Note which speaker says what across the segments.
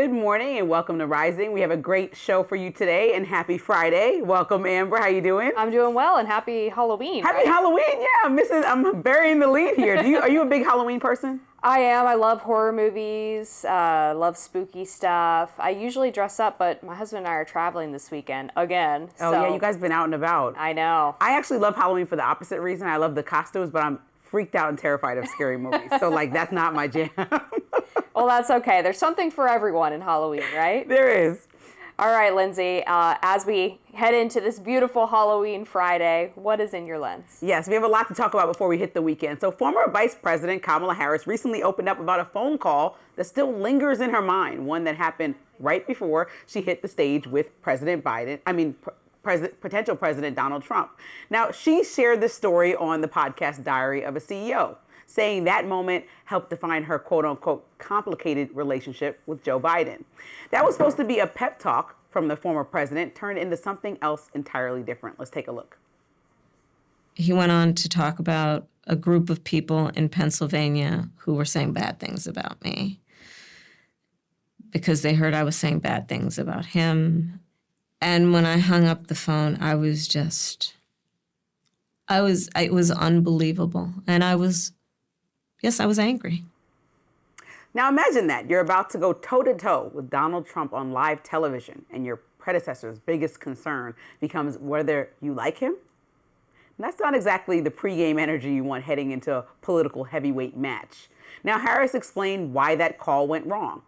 Speaker 1: Good morning and welcome to Rising. We have a great show for you today and happy Friday. Welcome, Amber. How you doing?
Speaker 2: I'm doing well and happy Halloween.
Speaker 1: Happy Halloween. Yeah, I'm burying the lead here. Are you a big Halloween person?
Speaker 2: I am. I love horror movies, love spooky stuff. I usually dress up, but my husband and I are traveling this weekend again.
Speaker 1: Oh, yeah, you guys been out and about.
Speaker 2: I know.
Speaker 1: I actually love Halloween for the opposite reason. I love the costumes, but I'm freaked out and terrified of scary movies. So, that's not my jam.
Speaker 2: Well, that's okay. There's something for everyone in Halloween, right?
Speaker 1: There is.
Speaker 2: All right, Lindsay, as we head into this beautiful Halloween Friday, what is in your lens?
Speaker 1: Yes, we have a lot to talk about before we hit the weekend. So former Vice President Kamala Harris recently opened up about a phone call that still lingers in her mind, one that happened right before she hit the stage with President Biden, potential President Donald Trump. Now, she shared this story on the podcast Diary of a CEO, saying that moment helped define her quote-unquote complicated relationship with Joe Biden. That was supposed to be a pep talk from the former president, turned into something else entirely different. Let's take a look.
Speaker 3: He went on to talk about a group of people in Pennsylvania who were saying bad things about me because they heard I was saying bad things about him. And when I hung up the phone, it was unbelievable. And I was angry.
Speaker 1: Now imagine that. You're about to go toe-to-toe with Donald Trump on live television, and your predecessor's biggest concern becomes whether you like him. And that's not exactly the pregame energy you want heading into a political heavyweight match. Now, Harris explained why that call went wrong.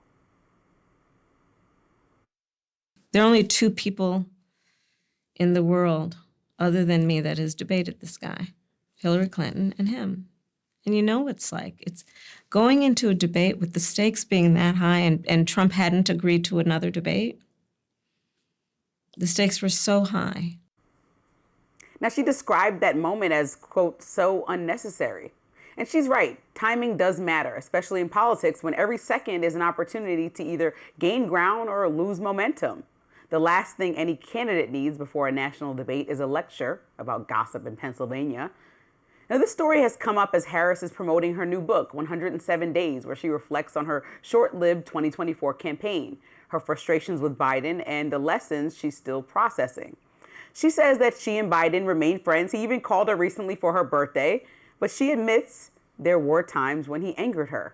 Speaker 3: There are only two people in the world other than me that has debated this guy, Hillary Clinton and him. And you know what it's like. It's going into a debate with the stakes being that high and Trump hadn't agreed to another debate. The stakes were so high.
Speaker 1: Now, she described that moment as, quote, so unnecessary. And she's right. Timing does matter, especially in politics when every second is an opportunity to either gain ground or lose momentum. The last thing any candidate needs before a national debate is a lecture about gossip in Pennsylvania. Now, this story has come up as Harris is promoting her new book, 107 Days, where she reflects on her short-lived 2024 campaign, her frustrations with Biden, and the lessons she's still processing. She says that she and Biden remain friends. He even called her recently for her birthday, but she admits there were times when he angered her.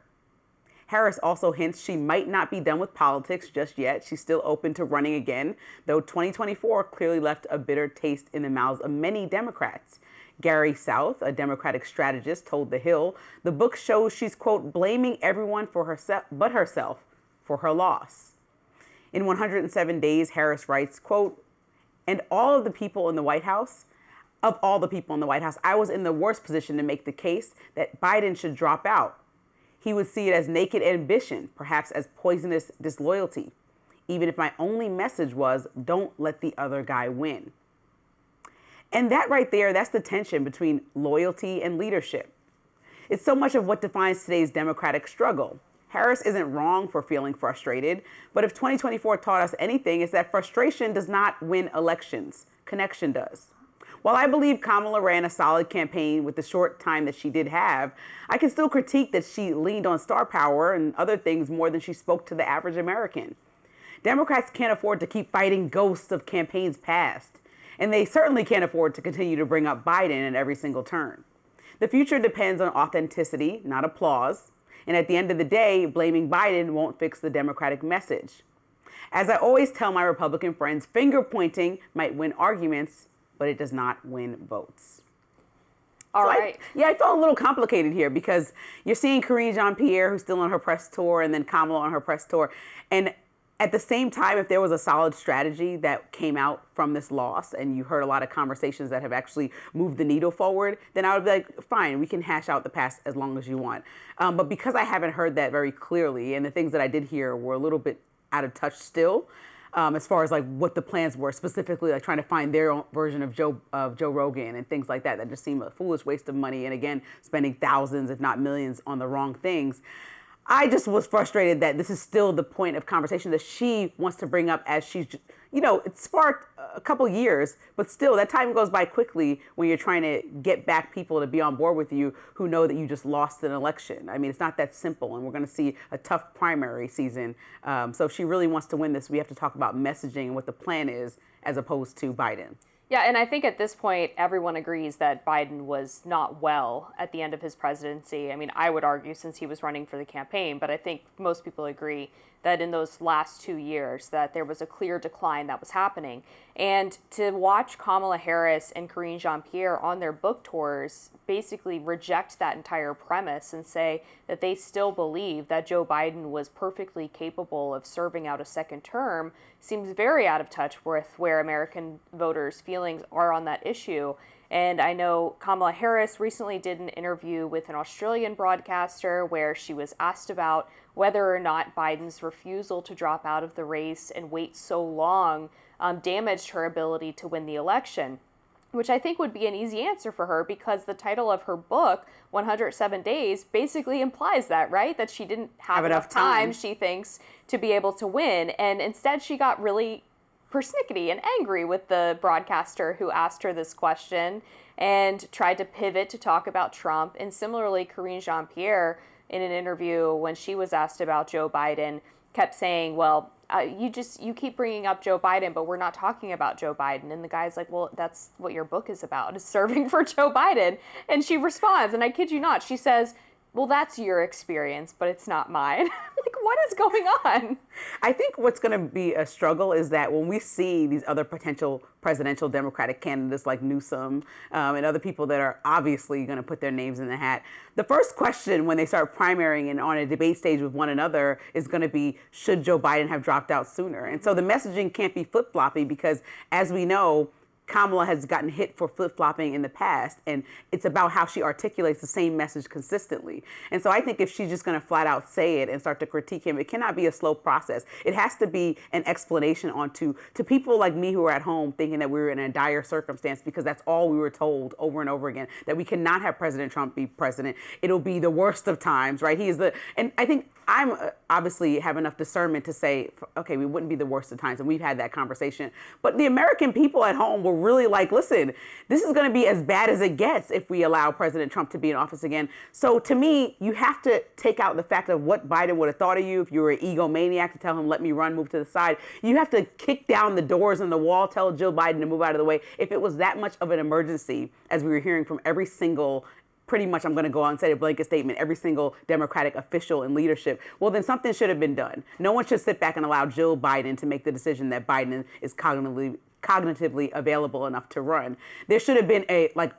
Speaker 1: Harris also hints she might not be done with politics just yet. She's still open to running again, though 2024 clearly left a bitter taste in the mouths of many Democrats. Gary South, a Democratic strategist, told The Hill the book shows she's, quote, blaming everyone for herself but herself for her loss. In 107 Days, Harris writes, quote, and all of the people in the White House, of all the people in the White House, I was in the worst position to make the case that Biden should drop out. He would see it as naked ambition, perhaps as poisonous disloyalty, even if my only message was, don't let the other guy win. And that right there, that's the tension between loyalty and leadership. It's so much of what defines today's Democratic struggle. Harris isn't wrong for feeling frustrated, but if 2024 taught us anything, it's that frustration does not win elections. Connection does. While I believe Kamala ran a solid campaign with the short time that she did have, I can still critique that she leaned on star power and other things more than she spoke to the average American. Democrats can't afford to keep fighting ghosts of campaigns past. And they certainly can't afford to continue to bring up Biden at every single turn. The future depends on authenticity, not applause. And at the end of the day, blaming Biden won't fix the Democratic message. As I always tell my Republican friends, finger pointing might win arguments, but it does not win votes.
Speaker 2: All right.
Speaker 1: I felt a little complicated here because you're seeing Karine Jean-Pierre, who's still on her press tour, and then Kamala on her press tour. And at the same time, if there was a solid strategy that came out from this loss and you heard a lot of conversations that have actually moved the needle forward, then I would be like, fine, we can hash out the past as long as you want. But because I haven't heard that very clearly, and the things that I did hear were a little bit out of touch still, as far as like what the plans were, specifically like trying to find their own version of Joe Rogan and things like that, that just seemed a foolish waste of money. And again, spending thousands, if not millions, on the wrong things. I just was frustrated that this is still the point of conversation that she wants to bring up as she's, it sparked couple years, but still that time goes by quickly when you're trying to get back people to be on board with you who know that you just lost an election. I mean, it's not that simple, and we're going to see a tough primary season. So if she really wants to win this, we have to talk about messaging and what the plan is as opposed to Biden.
Speaker 2: Yeah, and I think at this point, everyone agrees that Biden was not well at the end of his presidency. I mean, I would argue since he was running for the campaign, but I think most people agree that in those last 2 years that there was a clear decline that was happening. And to watch Kamala Harris and Karine Jean-Pierre on their book tours basically reject that entire premise and say that they still believe that Joe Biden was perfectly capable of serving out a second term seems very out of touch with where American voters' feelings are on that issue. And I know Kamala Harris recently did an interview with an Australian broadcaster where she was asked about whether or not Biden's refusal to drop out of the race and wait so long damaged her ability to win the election, which I think would be an easy answer for her because the title of her book, 107 Days, basically implies that, right? That she didn't have enough time, she thinks, to be able to win. And instead she got really persnickety and angry with the broadcaster who asked her this question and tried to pivot to talk about Trump. And similarly, Karine Jean-Pierre, in an interview when she was asked about Joe Biden, kept saying, well, you keep bringing up Joe Biden, but we're not talking about Joe Biden. And the guy's like, well, that's what your book is about, is serving for Joe Biden. And she responds, and I kid you not, she says, well, that's your experience, but it's not mine. Like, what is going on?
Speaker 1: I think what's going to be a struggle is that when we see these other potential presidential Democratic candidates like Newsom and other people that are obviously going to put their names in the hat, the first question when they start primarying and on a debate stage with one another is going to be, should Joe Biden have dropped out sooner? And so the messaging can't be flip-floppy because, as we know, Kamala has gotten hit for flip-flopping in the past, and it's about how she articulates the same message consistently. And so I think if she's just going to flat out say it and start to critique him, it cannot be a slow process. It has to be an explanation to people like me who are at home thinking that we were in a dire circumstance because that's all we were told over and over again, that we cannot have President Trump be president. It'll be the worst of times, right? And I think I'm obviously have enough discernment to say, okay, we wouldn't be the worst of times, and we've had that conversation. But the American people at home were really like, listen, this is going to be as bad as it gets if we allow President Trump to be in office again. So to me, you have to take out the fact of what Biden would have thought of you if you were an egomaniac to tell him, let me run, move to the side. You have to kick down the doors and the wall, tell Joe Biden to move out of the way. If it was that much of an emergency, as we were hearing from every single pretty much, I'm going to go out and say a blanket statement, every single Democratic official in leadership, well, then something should have been done. No one should sit back and allow Jill Biden to make the decision that Biden is cognitively available enough to run. There should have been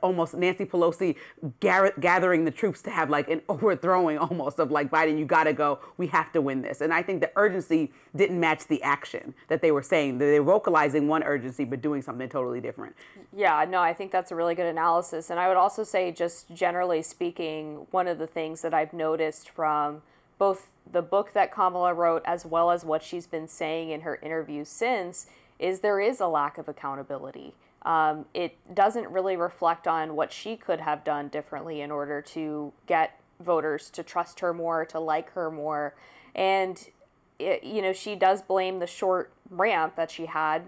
Speaker 1: almost Nancy Pelosi gathering the troops to have like an overthrowing almost of like, Biden, you got to go. We have to win this. And I think the urgency didn't match the action that they were saying. They were vocalizing one urgency, but doing something totally different.
Speaker 2: Yeah, no, I think that's a really good analysis. And I would also say, just generally speaking, one of the things that I've noticed from both the book that Kamala wrote as well as what she's been saying in her interviews since is there is a lack of accountability. It doesn't really reflect on what she could have done differently in order to get voters to trust her more, to like her more. And, she does blame the short ramp that she had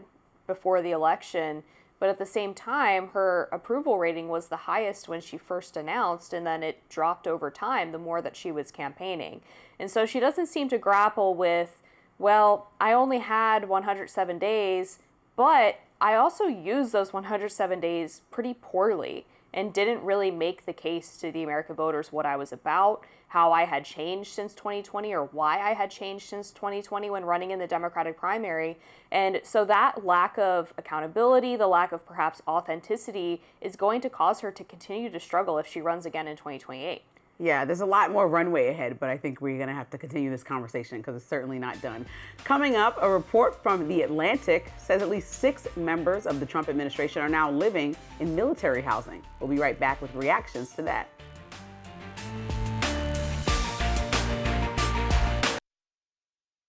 Speaker 2: before the election. But at the same time, her approval rating was the highest when she first announced, and then it dropped over time the more that she was campaigning. And so she doesn't seem to grapple with, well, I only had 107 days, but I also used those 107 days pretty poorly and didn't really make the case to the American voters what I was about, how I had changed since 2020 or why I had changed since 2020 when running in the Democratic primary. And so that lack of accountability, the lack of perhaps authenticity is going to cause her to continue to struggle if she runs again in 2028.
Speaker 1: Yeah, there's a lot more runway ahead, but I think we're going to have to continue this conversation because it's certainly not done. Coming up, a report from The Atlantic says at least 6 members of the Trump administration are now living in military housing. We'll be right back with reactions to that.